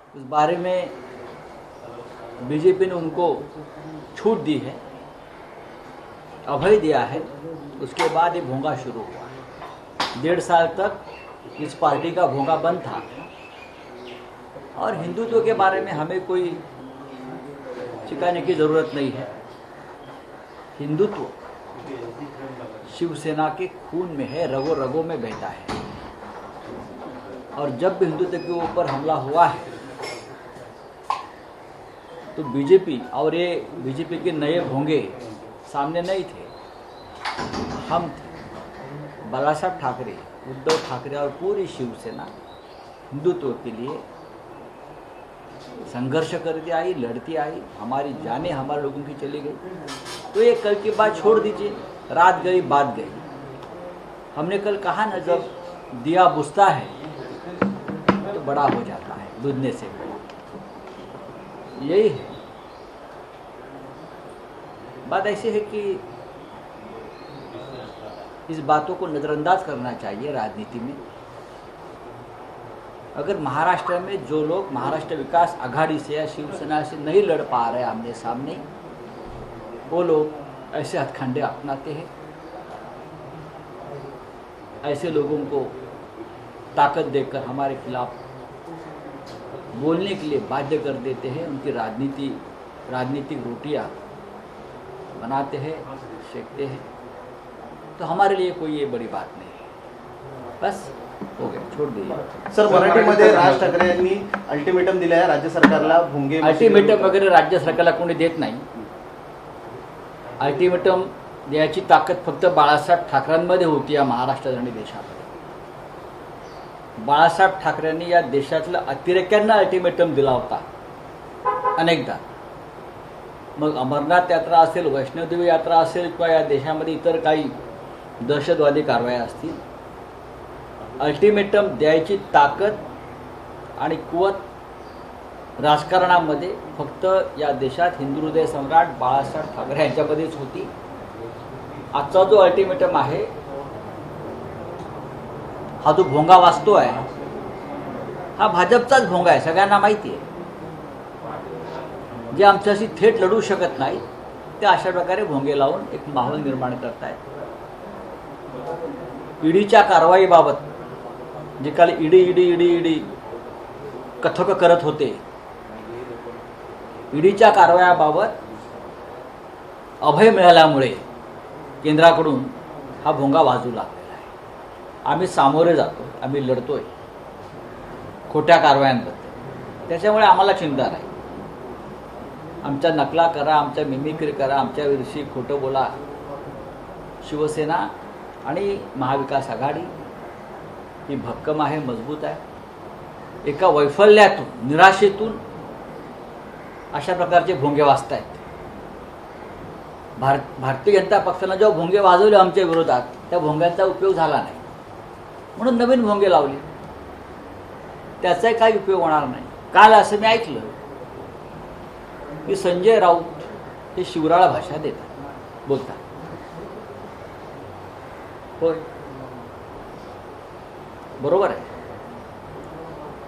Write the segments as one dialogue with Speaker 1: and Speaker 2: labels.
Speaker 1: उस बारे में बीजेपी ने उनको छूट दी है, अभय दिया है। उसके बाद ये भोंगा शुरू हुआ। 1.5 साल तक इस पार्टी का भोंगा बंद था और हिंदुत्व के बारे में हमें कोई सिखाने की ज़रूरत नहीं है। हिंदुत्व शिवसेना के खून में है, रगों रगों में बहता है। और जब भी हिंदुत्व के ऊपर हमला हुआ है तो बीजेपी और ये बीजेपी के नए भोंगे सामने नहीं थे, हम थे। बालासाहेब ठाकरे, उद्धव ठाकरे और पूरी शिवसेना हिंदुत्व के लिए संघर्ष करती आई, लड़ती आई। हमारी जानें हमारे लोगों की चली गई। तो ये कल की बात छोड़ दीजिए, रात गई बात गई। हमने कल कहा ना, जब दिया बुझता है तो बड़ा हो जाता है, बुझने से। यही है बात। ऐसी है कि इस बातों को नज़रअंदाज करना चाहिए राजनीति में। अगर महाराष्ट्र में जो लोग महाराष्ट्र विकास आघाड़ी से या शिवसेना से नहीं लड़ पा रहे आमने सामने, वो लोग ऐसे हथकंडे अपनाते हैं, ऐसे लोगों को ताकत देकर हमारे खिलाफ बोलने के लिए बाध्य कर देते हैं। उनकी राजनीतिक रोटियां बनाते हैं, सेकते हैं। तो हमारे लिए कोई ये बड़ी बात नहीं है। बस हो गया, छोड़ दीजिए।
Speaker 2: सर, मराठीमध्ये राज ठाकरे यांनी अल्टिमेटम दिला आहे राज्य सरकारला। भोंगे
Speaker 1: अल्टिमेटम वगैरे राज्य सरकारला कोणी देत नाही। अल्टिमेटम द्यायची ताकद फक्त बाळासाहेब ठाकरेंमध्ये होती या महाराष्ट्रात आणि देशामध्ये। बाळासाहेब ठाकरेंनी या देशातल्या अतिरेक्यांना अल्टिमेटम दिला होता अनेकदा। मग अमरनाथ यात्रा असेल, वैष्णोदेवी यात्रा असेल किंवा या देशामध्ये इतर काही दहशतवादी कारवाया असतील, अल्टिमेटम द्यायची ताकद आणि कुवत राजकारणामध्ये फक्त या देशात हिंदू हृदय सम्राट बाळासाहेब ठाकरे यांच्यामध्येच होती। आजचा जो अल्टिमेटम आहे, हा जो भोंगा वाजतोय, हा भाजपचाच भोंगा आहे, सगळ्यांना माहिती आहे। जे आमच्याशी थेट लढू शकत नाही ते अशा प्रकारे भोंगे लावून एक माहोल निर्माण करतायत। ईडीच्या कारवाईबाबत जे काल ईडी कथक करत होते, ईडीच्या कारवायाबाबत अभय मिळाल्यामुळे केंद्राकडून हा भोंगा वाजू लागलेला आहे। आम्ही सामोरे जातो, आम्ही लढतोय खोट्या कारवायांबद्दल। त्याच्यामुळे आम्हाला चिंता नाही। आमच्या नकला करा, आमच्या मिमिक्री करा, आमच्या विषयी खोटं बोला। शिवसेना आणि महाविकास आघाडी ही भक्कम आहे, मजबूत आहे। एका वैफल्यातून, निराशेतून अशा प्रकारचे भोंगे वाजतायत। भारतीय जनता पक्षानं जेव्हा भोंगे वाजवले आमच्या विरोधात, त्या भोंग्याचा उपयोग झाला नाही, म्हणून नवीन भोंगे लावले। त्याचाही काही उपयोग होणार नाही। काल असं मी ऐकलं की संजय राऊत हे शिवराळ भाषा देतात, बोलतात। होय, बरोबर आहे।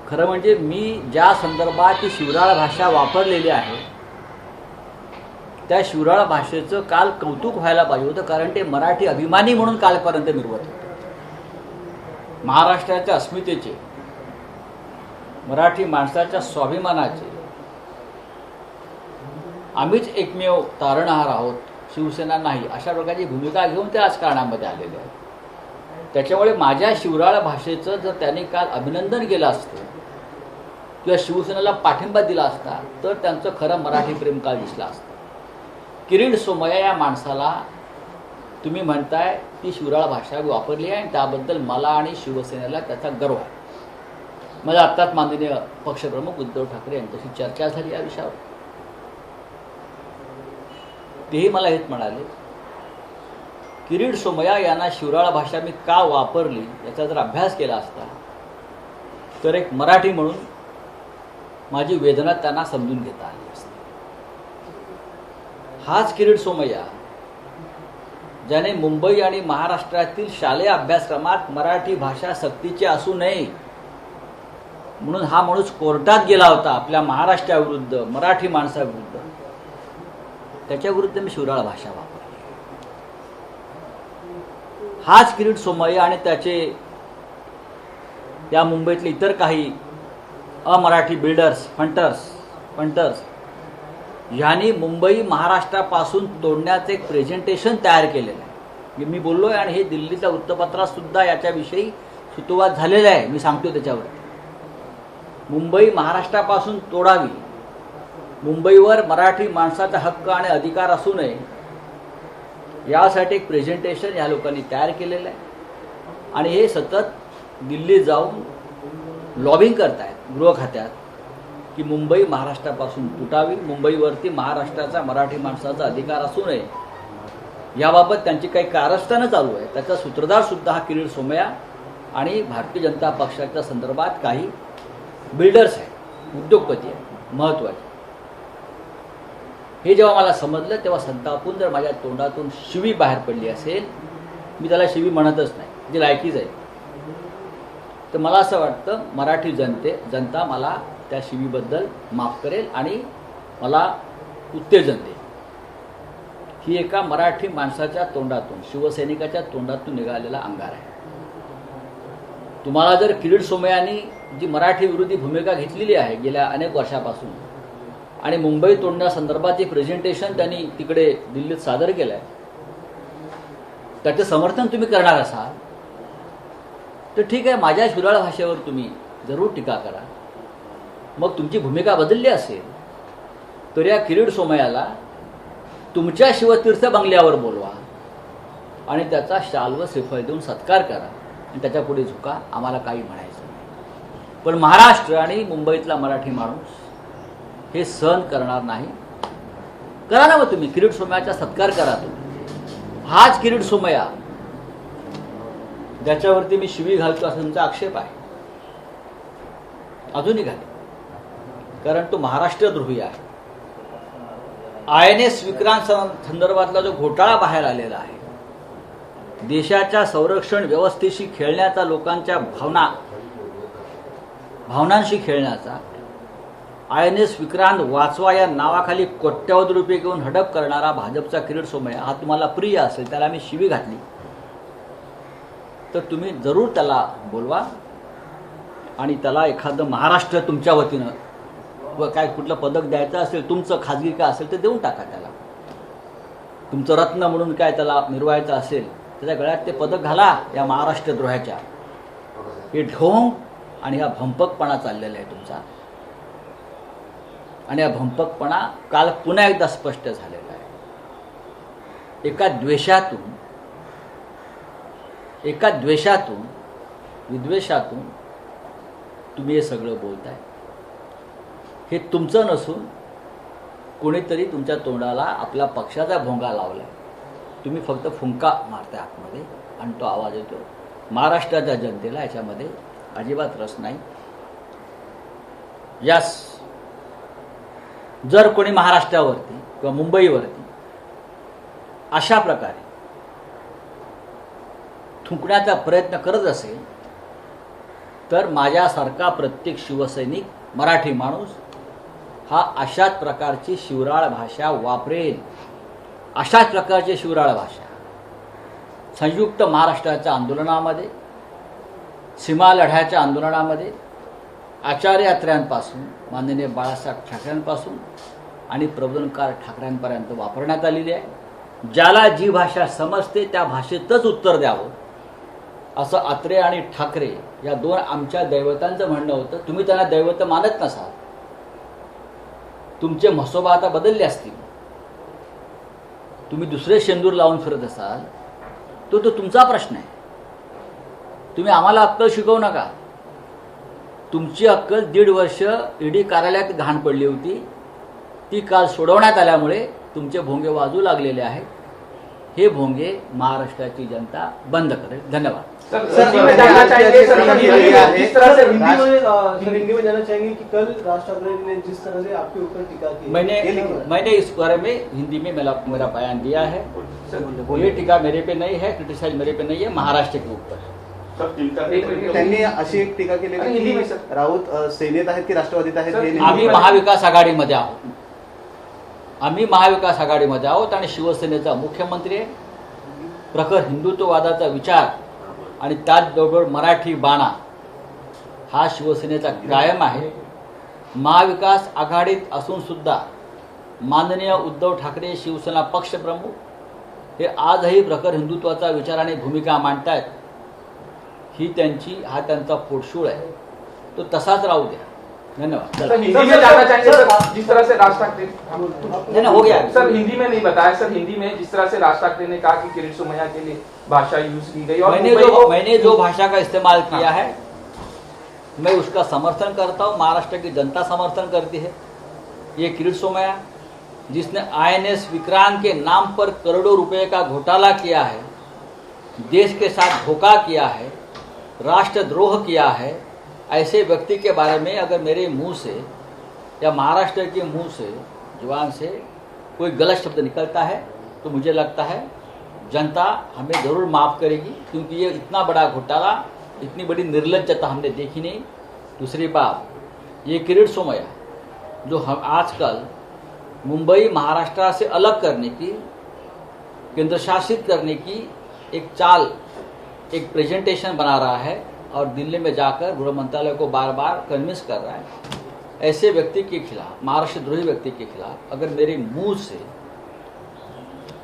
Speaker 1: खरं म्हणजे मी ज्या संदर्भात ती शिवराळ भाषा वापरलेली आहे, त्या शिवराळ भाषेचं काल कौतुक व्हायला पाहिजे होतं, कारण ते मराठी अभिमानी म्हणून कालपर्यंत मिरवत होते। महाराष्ट्राच्या अस्मितेचे, मराठी माणसाच्या स्वाभिमानाचे आम्हीच एकमेव तारणहार आहोत, शिवसेना नाही, अशा प्रकारची भूमिका घेऊन ते राजकारणामध्ये आलेले आहेत। त्याच्यामुळे माझ्या शिवराळ भाषेचं जर त्यांनी काल अभिनंदन केलं असतं किंवा शिवसेनेला पाठिंबा दिला असता, तर त्यांचं खरं मराठी प्रेम काल दिसलं असतं। किरीट सोमय्या या माणसाला तुम्ही म्हणताय ती शिवराळ भाषा वापरली आहे, आणि त्याबद्दल मला आणि शिवसेनेला त्याचा गर्व आहे। माझ्या आत्ताच माननीय पक्षप्रमुख उद्धव ठाकरे यांच्याशी चर्चा झाली या विषयावर। तेही मला हेच म्हणाले, किरीट सोमय्या यांना शिवराळ भाषा मी का वापरली याचा जर अभ्यास केला असता, तर एक मराठी म्हणून माझी वेदना त्यांना समजून घेता आली असती। हाच किरीट सोमय्या ज्याने मुंबई आणि महाराष्ट्रातील शालेय अभ्यासक्रमात मराठी भाषा सक्तीची असू नये म्हणून हा माणूस कोर्टात गेला होता आपल्या महाराष्ट्राविरुद्ध, मराठी माणसाविरुद्ध. त्याच्याविरुद्ध मी शिवराळ भाषा वापरली. हाच किरीट सोमय्या आणि त्या मुंबईतले इतर काही अमराठी बिल्डर्स, फंटर्स यांनी मुंबई महाराष्ट्रापासून तोडण्याचं एक प्रेझेंटेशन तयार केलेलं आहे. मी बोललोय आणि हे दिल्लीच्या वृत्तपत्रात सुद्धा याच्याविषयी सुतोवाद झालेला आहे. मी सांगतो त्याच्यावर. मुंबई महाराष्ट्रापासून तोडावी, मुंबईवर मराठी माणसाचा हक्क आणि अधिकार असू नये, यासाठी एक प्रेझेंटेशन या लोकांनी तयार केलेलं आहे. आणि हे सतत दिल्लीत जाऊन लॉबिंग करतायत गृह खात्यात की मुंबई महाराष्ट्रापासून तुटावी, मुंबईवरती महाराष्ट्राचा, मराठी माणसाचा अधिकार असू नये. याबाबत त्यांची काही कारस्थानं चालू आहे. त्याचा सूत्रधार सुद्धा हा किरीट सोमय्या आणि भारतीय जनता पक्षाच्या संदर्भात काही बिल्डर्स आहेत, उद्योगपती आहेत महत्त्वाचे. हे जेव्हा मला समजलं तेव्हा संतापून जर माझ्या तोंडातून शिवी बाहेर पडली असेल, मी त्याला शिवी म्हणतच नाही, जी लायकीच आहे, तर मला असं वाटतं मराठी जनता मला त्या शिवीबद्दल माफ करेल आणि मला उत्तेजन देईल. ही एका मराठी माणसाच्या तोंडातून, शिवसैनिकाच्या तोंडातून निघालेला अंगार आहे. तुम्हाला जर किरीट सोमय्यांनी जी मराठी विरोधी भूमिका घेतलेली आहे गेल्या अनेक वर्षापासून आणि मुंबई तोडण्यासंदर्भात जे प्रेझेंटेशन त्यांनी तिकडे दिल्लीत सादर केलं आहे, त्याचं समर्थन तुम्ही करणार असाल तर ठीक आहे, माझ्या शिवराळ भाषेवर तुम्ही जरूर टीका करा. मग तुमची भूमिका बदलली असेल तर या किरीट सोमय्याला तुमच्या शिवतीर्थ बंगल्यावर बोलवा आणि त्याचा शाल व श्रीफळ देऊन सत्कार करा आणि त्याच्या पुढे झुका. आम्हाला काही म्हणायचं नाही. पण महाराष्ट्र आणि मुंबईतला मराठी माणूस हे सहन करणार नाही. करा ना मग तुम्ही किरीट सोमय्याचा सत्कार करा. तुम्ही हाच किरीट सोमय्या ज्याच्यावरती मी शिवी घालतो असा तुमचा आक्षेप आहे, अजूनही घाले, कारण तो महाराष्ट्रद्रोही आहे. INS विक्रांत संदर्भातला जो घोटाळा बाहेर आलेला आहे, देशाच्या संरक्षण व्यवस्थेशी खेळण्याचा, लोकांच्या भावनांशी खेळण्याचा, INS विक्रांत वाचवा या नावाखाली कोट्यवधी रुपये घेऊन हडप करणारा भाजपचा किरीट सोमय्या हा तुम्हाला प्रिय असेल, त्याला मी शिवी घातली तर तुम्ही जरूर त्याला बोलवा आणि त्याला एखादं महाराष्ट्र तुमच्या वतीनं व काय कुठलं पदक द्यायचं असेल, तुमचं खाजगी काय असेल तर देऊन टाका त्याला. तुमचं रत्न म्हणून काय त्याला मिरवायचं असेल त्याच्या गळ्यात ते पदक घाला. या महाराष्ट्रद्रोहाच्या हे ढोंग आणि हा भंपकपणा चाललेला आहे तुमचा. आणि हा भंपकपणा काल पुन्हा एकदा स्पष्ट झालेला आहे. एका द्वेषातून विद्वेषातून तुम्ही हे सगळं बोलताय. हे तुमचं नसून कोणीतरी तुमच्या तोंडाला आपल्या पक्षाचा भोंगा लावलाय. तुम्ही फक्त फुंका मारताय आतमध्ये आणि तो आवाज येतो. महाराष्ट्राच्या जनतेला याच्यामध्ये अजिबात रस नाही. यास जर कोणी महाराष्ट्रावरती किंवा मुंबईवरती अशा प्रकारे थुंकण्याचा प्रयत्न करत असेल तर माझ्यासारखा प्रत्येक शिवसैनिक, मराठी माणूस हा अशाच प्रकारची शिवराळ भाषा वापरेल. अशाच प्रकारची शिवराळ भाषा संयुक्त महाराष्ट्राच्या आंदोलनामध्ये, सीमा लढ्याच्या आंदोलनामध्ये, आचार्य यात्र्यांपासून माननीय बाळासाहेब ठाकरेंपासून आणि प्रबोधनकार ठाकरेंपर्यंत वापरण्यात आलेली आहे. ज्याला जी भाषा समजते त्या भाषेतच उत्तर द्यावं असं आत्रे आणि ठाकरे या दोन आमच्या दैवतांचं म्हणणं होतं. तुम्ही त्यांना दैवत मानत नसाल, तुमचे म्हसोबा आता बदलले असतील, तुम्ही दुसरे शेंदूर लावून फिरत असाल, तो तुमचा प्रश्न आहे. तुम्ही आम्हाला अक्कल शिकवू नका. तुमची अक्कल 1.5 वर्ष ईडी कार्यालयात घाण पडली होती, ती काल सोडवण्यात आल्यामुळे तुमचे भोंगे वाजू लागलेले आहेत. हे भोंगे महाराष्ट्राची जनता बंद करेल. धन्यवाद.
Speaker 2: हिंदी में जानना चाहेंगे कि कल राज ठाकरे ने जिस तरह से आपके ऊपर टीका की,
Speaker 1: मैंने इस बारे में हिंदी में मेरा बयान दिया है. ये टीका मेरे पे नहीं है, क्रिटिसाइज मेरे पे नहीं है, महाराष्ट्र के ऊपर है.
Speaker 2: त्यांनी अशी एक टीका केलेली की राऊत सेनेत आहेत की राष्ट्रवादीत आहेत हे
Speaker 1: आम्ही महाविकास आघाडीमध्ये आहोत. आम्ही महाविकास आघाडीमध्ये आहोत आणि शिवसेनेचा मुख्यमंत्री आहे. प्रखर हिंदुत्ववादाचा विचार आणि त्याचबरोबर मराठी बाणा हा शिवसेनेचा कायम आहे. महाविकास आघाडीत असून सुद्धा माननीय उद्धव ठाकरे शिवसेना पक्षप्रमुख हे आजही प्रखर हिंदुत्वाचा विचार आणि भूमिका मांडतायत. हा त्यांचा पोटशूळ आहे, तो तसाच राहू द्या. धन्यवाद.
Speaker 3: सर हिंदी में जाना चाहेंगे सर, जिस तरह से राज ठाकरे
Speaker 1: नहीं हो गया
Speaker 3: सर, हिंदी में नहीं बताया सर. हिंदी में जिस तरह से राज ठाकरे ने कहा कि किरीट सोमैया के लिए भाषा यूज की गई और
Speaker 1: मैंने जो भाषा का इस्तेमाल किया है मैं उसका समर्थन करता हूँ. महाराष्ट्र की जनता समर्थन करती है. ये किरीट सोमैया जिसने INS विक्रांत के नाम पर करोड़ों रुपए का घोटाला किया है, देश के साथ धोखा किया है, राष्ट्रद्रोह किया है, ऐसे व्यक्ति के बारे में अगर मेरे मुंह से या महाराष्ट्र के मुंह से जुबान से कोई गलत शब्द निकलता है तो मुझे लगता है जनता हमें ज़रूर माफ़ करेगी, क्योंकि ये इतना बड़ा घोटाला, इतनी बड़ी निर्लज्जता हमने देखी नहीं. दूसरी बात, ये किरीट सोमैया जो हम आजकल मुंबई महाराष्ट्र से अलग करने की, केंद्र शासित करने की एक चाल, एक प्रेजेंटेशन बना रहा है और दिल्ली में जाकर गृह मंत्रालय को बार बार कन्विंस कर रहा है. ऐसे व्यक्ति के खिलाफ, महाराष्ट्रद्रोही व्यक्ति के खिलाफ अगर मेरे मुंह से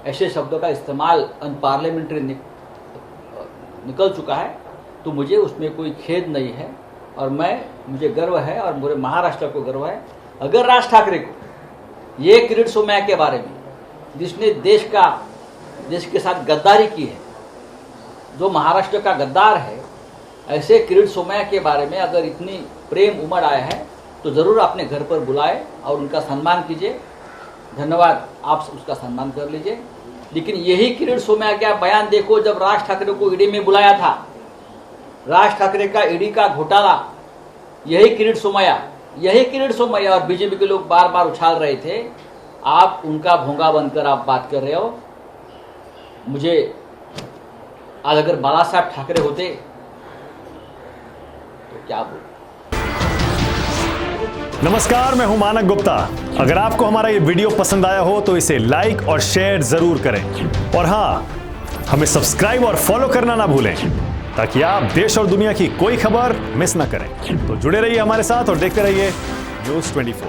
Speaker 1: ऐसे शब्दों का इस्तेमाल अनपार्लियामेंट्री निकल चुका है तो मुझे उसमें कोई खेद नहीं है और मुझे गर्व है और पूरे महाराष्ट्र को गर्व है. अगर राज ठाकरे को ये किरीट सोमैया के बारे में, जिसने देश के साथ गद्दारी की है, जो महाराष्ट्र का गद्दार है, ऐसे किरीट सोमैया के बारे में अगर इतनी प्रेम उमड़ आया है तो ज़रूर अपने घर पर बुलाए और उनका सम्मान कीजिए. धन्यवाद, आप उसका सम्मान कर लीजिए. लेकिन यही किरीट सोमैया का बयान देखो जब राज ठाकरे को ईडी में बुलाया था. राज ठाकरे का ईडी का घोटाला यही किरीट सोमैया और बीजेपी के लोग बार बार उछाल रहे थे. आप उनका भोंगा बनकर आप बात कर रहे हो. मुझे आज अगर बाला साहब ठाकरे होते तो क्या बोलूं.
Speaker 4: नमस्कार, मैं हूं मानक गुप्ता. अगर आपको हमारा ये वीडियो पसंद आया हो तो इसे लाइक और शेयर जरूर करें और हां, हमें सब्सक्राइब और फॉलो करना ना भूलें ताकि आप देश और दुनिया की कोई खबर मिस ना करें. तो जुड़े रहिए हमारे साथ और देखते रहिए न्यूज़ 24.